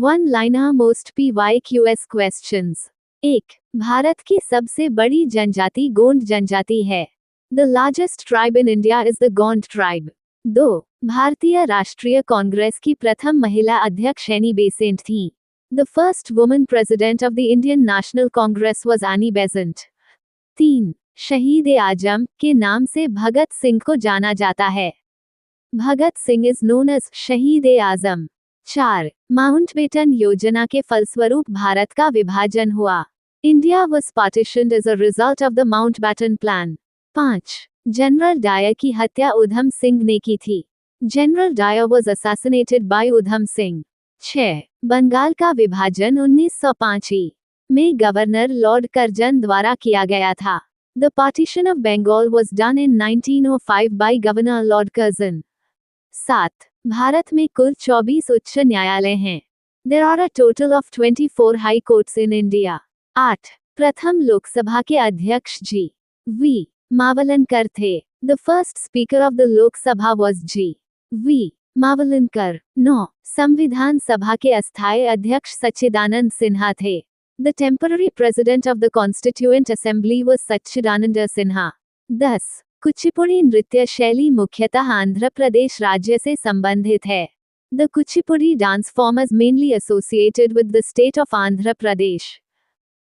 One liner most PYQS questions. 1. Bharat की सबसे बड़ी जनजाति गोंड जनजाति है। The largest tribe in India is the Gond tribe. 2. भारतीय राष्ट्रीय कांग्रेस की प्रथम महिला अध्यक्ष एनी बेसेंट थीं। The first woman president of the Indian national Congress was Annie Besant. 3. शहीद ए आजम के नाम से भगत सिंह को जाना जाता है। Bhagat Singh is known as शहीद ए आजम। 4. माउंटबेटन योजना के फलस्वरूप भारत का विभाजन हुआ। India was partitioned as a result of the Mountbatten plan. 5. General Dyer की हत्या उधम सिंह ने की थी। General Dyer was assassinated by Udham Singh. 6. Bengal का विभाजन 1905 में गवर्नर लॉर्ड कर्जन द्वारा किया गया था। The partition of Bengal was done in 1905 by governor lord Curzon. 7. Bharat में कुल 24 उच्च न्यायालय हैं। There are a total of 24 high courts in India. 8. प्रथम लोकसभा के अध्यक्ष जी वी मावलनकर थे। The first speaker of the Lok Sabha was G V Mavalankar. 9. संविधान सभा के अस्थायी अध्यक्ष सच्चिदानंद सिन्हा थे। The temporary president of the constituent assembly was सच्चिदानंद सिन्हा। 10. कुचिपुड़ी नृत्य शैली मुख्यतः आंध्र प्रदेश राज्य से संबंधित है। The Kuchipudi dance form is mainly associated with the state of Andhra Pradesh.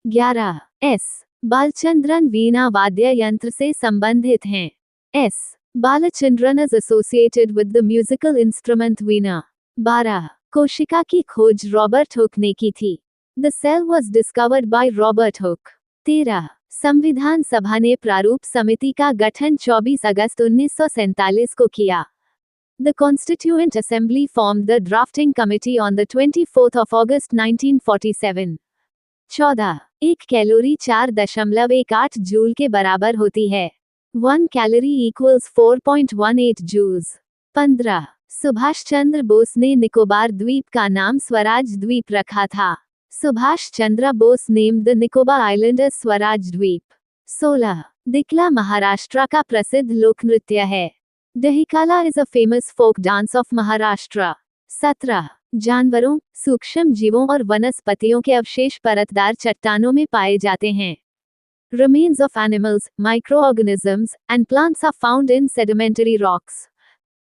11. S. Balachandran veena वाद्य यंत्र से संबंधित हैं। S. Balachandran is associated with the musical instrument veena. 12. कोशिका की खोज रॉबर्ट हुक ने की थी। The cell was discovered by Robert Hooke. 13. संविधान सभा ने प्रारूप समिति का गठन 24 अगस्त 1947 को किया। The constituent assembly formed the drafting committee on the 24th of August 1947। 14. एक कैलोरी 4.18 जूल के बराबर होती है। 1 calorie equals 4.18 joules. 15. Subhash Chandra Bose ने निकोबार द्वीप का नाम स्वराज द्वीप रखा था। Subhash Chandra Bose named the Nicobar island as Swaraj Dweep. 16. Dahikala Maharashtra का प्रसिद्ध लोक नृत्य है। Dahikala is a famous folk dance of Maharashtra. 17. जानवरों, सूक्ष्म जीवों और वनस्पतियों के अवशेष परतदार चट्टानों में पाए जाते हैं। Remains of animals, microorganisms, and plants are found in sedimentary rocks।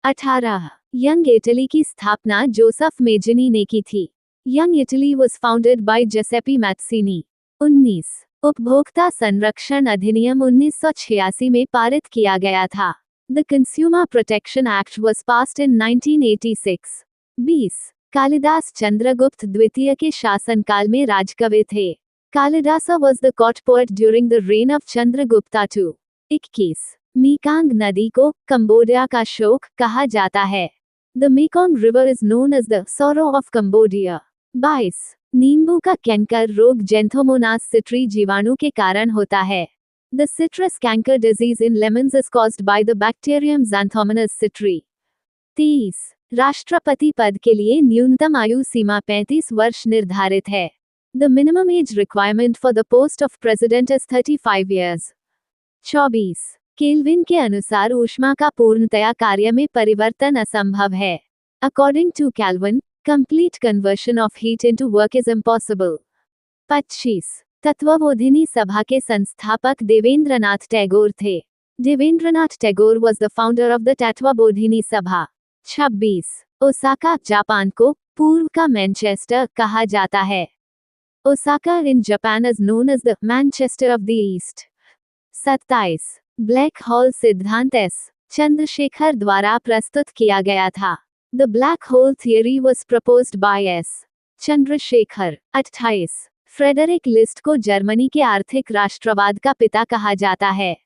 18. Young Italy की स्थापना जोसेफ मेजिनी ने की थी। Young Italy was founded by Giuseppe Mazzini। 19. उपभोक्ता संरक्षण अधिनियम 1986 में पारित किया गया था। The Consumer Protection Act was passed in 1986। 20. Kalidas Chandragupta द्वितीय के शासनकाल में राजकवि थे। Kalidas was the court poet during the reign of Chandragupta II। 21. मीकांग नदी को कंबोडिया का शोक कहा जाता है। The Mekong River is known as the sorrow of Cambodia। 22. नींबू का कैंकर रोग जेंथोमोनास सिट्री जीवाणु के कारण होता है। The citrus canker disease in lemons is caused by the bacterium Xanthomonas citri। 23. राष्ट्रपति पद के लिए न्यूनतम आयु सीमा 35 वर्ष निर्धारित है। The minimum age requirement for the post of president is 35 years। 24. Kelvin के अनुसार ऊष्मा का पूर्णतया कार्य में परिवर्तन असंभव है। According to Kelvin, complete conversion of heat into work is impossible। 25. Tattvabodhini सभा के संस्थापक देवेंद्रनाथ टैगोर थे। Debendranath Tagore was the founder of the Tattvabodhini सभा। 26. ओसाका, जापान को पूर्व का मैनचेस्टर कहा जाता है। Osaka in Japan is known as the Manchester of the East। 27. Black hole सिद्धांत एस. चंद्रशेखर द्वारा प्रस्तुत किया गया था। The black hole theory was proposed by S. Chandrasekhar. 28. Frederick List को जर्मनी के आर्थिक राष्ट्रवाद का पिता कहा जाता है।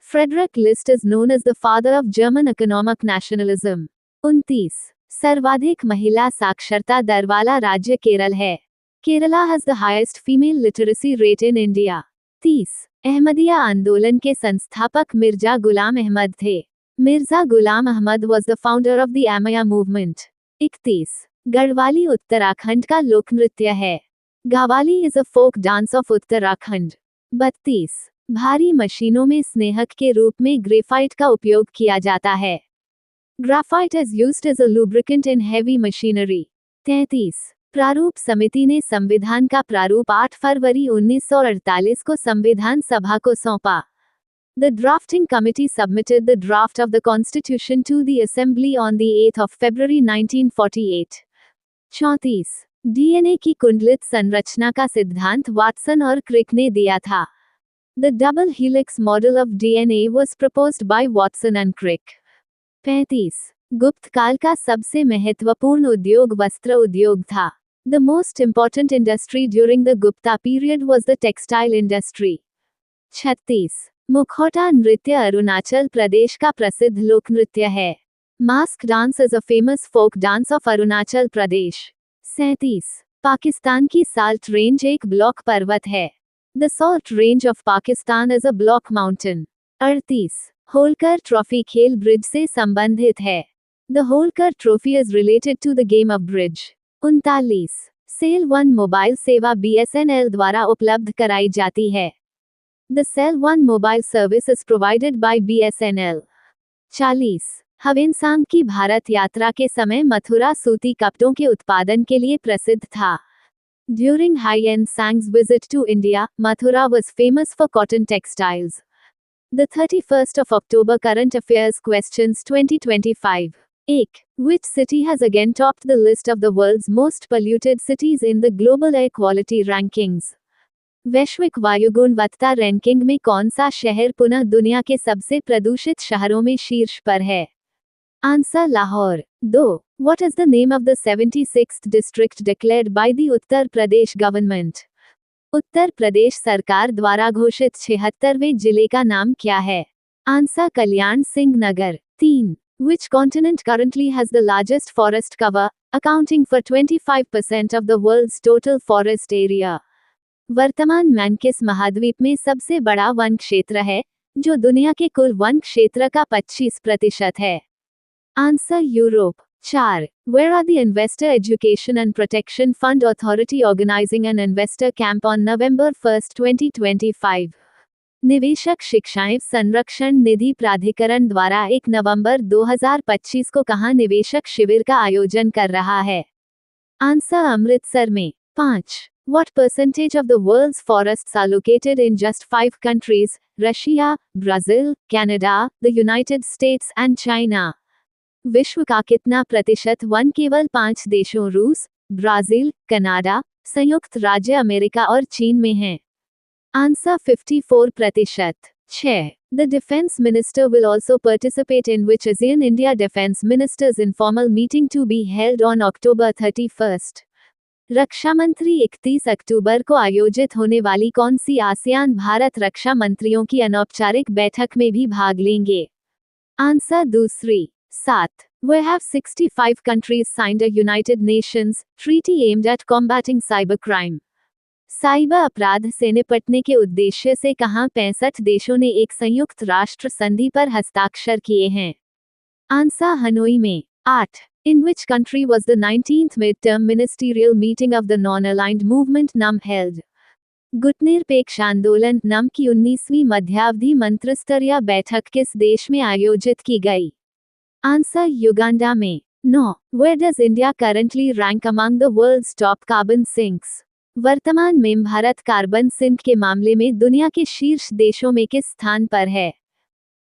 Frederick List is known as the father of German economic nationalism। 29. सर्वाधिक महिला साक्षरता दर वाला राज्य केरल है। Kerala has the highest female literacy rate in India। 30. Ahmadiyya आंदोलन के संस्थापक मिर्जा गुलाम अहमद थे। Mirza Ghulam Ahmad was the founder of the Ahmadiyya movement। 31. Garhwali Uttarakhand का लोक नृत्य है। गावाली is a folk dance of Uttarakhand. 32. भारी मशीनों में स्नेहक के रूप में ग्रेफाइट का उपयोग किया जाता है। Graphite is used as a lubricant in heavy machinery। 33. प्रारूप समिति ने संविधान का प्रारूप 8 फरवरी 1948 को संविधान सभा को सौंपा। The drafting committee submitted the draft of the Constitution to the Assembly on the 8th of February 1948. 34. DNA की कुंडलित संरचना का सिद्धांत वाटसन और क्रिक ने दिया था। The double helix model of DNA was proposed by Watson and Crick. 35. गुप्त काल का सबसे महत्वपूर्ण उद्योग वस्त्र उद्योग था। The most important industry during the Gupta period was the textile industry. 36. मुखौटा नृत्य अरुणाचल प्रदेश का प्रसिद्ध लोक नृत्य है। Mask dance is a famous folk dance of Arunachal Pradesh. 37. Pakistan की साल्ट रेंज एक ब्लॉक पर्वत है। The salt range of Pakistan is a block mountain. 38. Holkar trophy खेल ब्रिज से संबंधित है। The Holkar trophy is related to the game of bridge. 39. Cell One mobile सेवा BSNL द्वारा उपलब्ध कराई जाती है। The Cell One mobile service is provided by BSNL। 40. Hiuen Tsang की भारत यात्रा के समय मथुरा सूती कपड़ों के उत्पादन के लिए प्रसिद्ध था। During Huyen Tsang's visit to India, Mathura was famous for cotton textiles. The 31st of October Current Affairs Questions 2025. 1. Which city has again topped the list of the world's most polluted cities in the Global Air Quality Rankings? वैश्विक वायु गुणवत्ता ranking में कौन सा शहर पुनः दुनिया के सबसे प्रदूषित शहरों में शीर्ष पर है? Answer Lahore. 2. What is the name of the 76th district declared by the Uttar Pradesh government? Uttar Pradesh सरकार द्वारा घोषित 76वें जिले का नाम क्या है? Answer Kalyan Singh Nagar. 3. Which continent currently has the largest forest cover, accounting for 25% of the world's total forest area? वर्तमान में किस महाद्वीप में सबसे बड़ा वन क्षेत्र है, जो दुनिया के कुल वन क्षेत्र का 25% है? Answer Europe. 4. Where are the Investor Education and Protection Fund Authority organizing an investor camp on November 1, 2025? निवेशक शिक्षाएं संरक्षण निधि प्राधिकरण द्वारा 1 नवंबर 2025 को कहां निवेशक शिविर का आयोजन कर रहा है? आंसर अमृतसर में। 5. What percentage of the world's forests are located in just 5 countries, Russia, Brazil, Canada, the United States and China? विश्व का कितना प्रतिशत वन केवल 5 देशों रूस, ब्राजील, कनाडा, संयुक्त राज्य अमेरिका और चीन में हैं? Answer 54%। 6. The defense minister will also participate in which ASEAN India defense ministers informal meeting to be held on October 31st? रक्षा मंत्री 31 अक्टूबर को आयोजित होने वाली कौन सी आसियान भारत रक्षा मंत्रियों की अनौपचारिक बैठक में भी भाग लेंगे? आंसर दूसरी। 7. Where have 65 countries signed a United Nations treaty aimed at combating cybercrime? Cyber अपराध से निपटने के उद्देश्य से कहां 65 देशों ने एक संयुक्त राष्ट्र संधि पर हस्ताक्षर किए हैं? आंसर हनोई में। 8. In which country was the 19th midterm ministerial meeting of the non-aligned movement NUM held? गुटनिरपेक्ष आंदोलन NUM की 19वीं मध्यावधि मंत्रिस्तरीय बैठक किस देश में आयोजित की गई? आंसर युगांडा में। 9. Where does India currently rank among the world's top carbon sinks? वर्तमान में भारत कार्बन सिंक के मामले में दुनिया के शीर्ष देशों में किस स्थान पर है?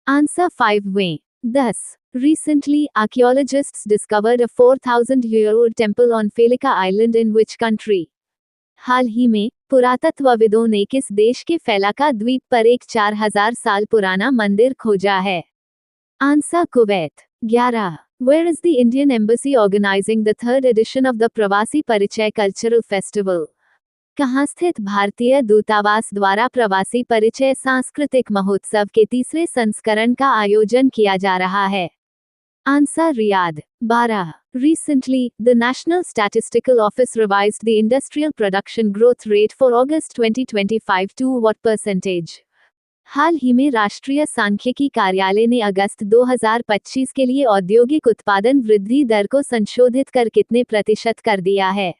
आंसर 5वें। 10. Recently, archaeologists discovered a 4,000-year-old temple on Felika Island in which country? हाल ही में पुरातत्वविदों ने किस देश के फेलाका द्वीप पर एक 4000 साल पुराना मंदिर खोजा है? Answer Kuwait. 11. Where is the Indian Embassy organizing the 3rd edition of the प्रवासी परिचय कल्चरल फेस्टिवल? कहाँ स्थित भारतीय दूतावास द्वारा प्रवासी परिचय सांस्कृतिक महोत्सव के 3रे संस्करण का आयोजन किया जा रहा है? Answer Riyadh. 12. Recently, the National Statistical Office revised the industrial production growth rate for August 2025 to what percentage? हाल ही में राष्ट्रीय सांख्यिकी कार्यालय ने अगस्त 2025 के लिए औद्योगिक उत्पादन वृद्धि दर को संशोधित कर कितने प्रतिशत कर दिया है?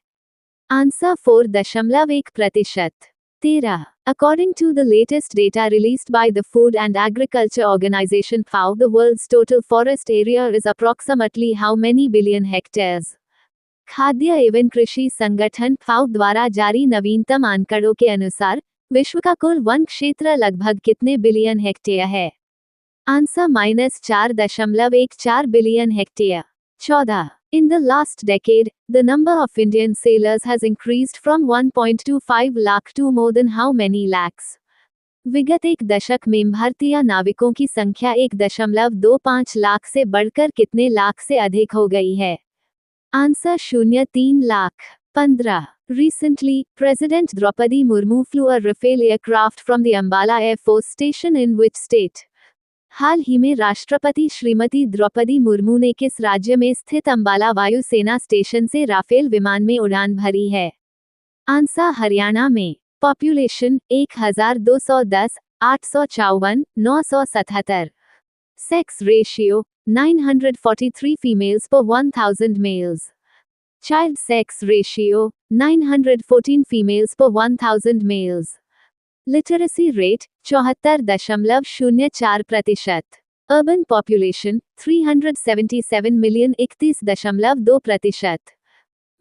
Answer 4.1%। 13. According to the latest data released by the Food and Agriculture Organization FAO, the world's total forest area is approximately how many billion hectares? खाद्य एवं कृषि संगठन फाओ द्वारा जारी नवीनतम आंकड़ों के अनुसार विश्व का कुल वन क्षेत्र लगभग कितने बिलियन हेक्टेयर है? Answer -4.14 billion hectare. 14. In the last decade, the number of Indian sailors has increased from 1.25 lakh to more than how many lakhs? विगत एक दशक में भारतीय नाविकों की संख्या 1.25 लाख से बढ़कर कितने लाख से अधिक हो गई है? Answer 0.3 lakh. 15. Recently, President Draupadi Murmu flew a Rafale aircraft from the Ambala Air Force Station in which state? हाल ही में राष्ट्रपति श्रीमती द्रौपदी मुर्मू ने किस राज्य में स्थित अंबाला वायुसेना स्टेशन से राफेल विमान में उड़ान भरी है? आंसर हरियाणा में। पॉपुलेशन 1210, 854, 977। सेक्स रेशियो 943 फीमेल्स पर 1000 males. Child sex ratio 914 females पर 1000 males. Literacy rate 74.04%। Urban population 377 million 31.2%।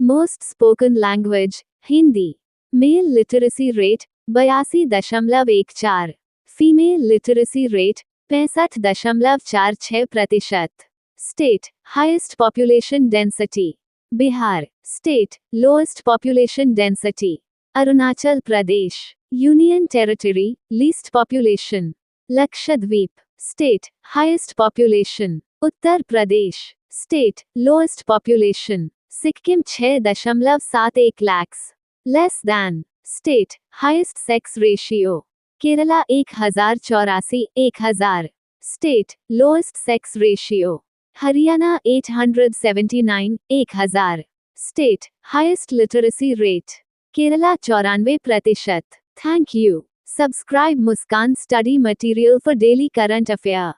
Most spoken language Hindi. Male literacy rate 82.14। Female literacy rate 65.46%। State highest population density Bihar. State lowest population density Arunachal Pradesh. Union territory least population Lakshadweep. State highest population Uttar Pradesh. State lowest population Sikkim 6.71 lakhs less than. State highest sex ratio Kerala 1084 1000। State lowest sex ratio Haryana 879 1000। State highest literacy rate Kerala 94%। Thank you. Subscribe Muskan Study Material for daily current affair.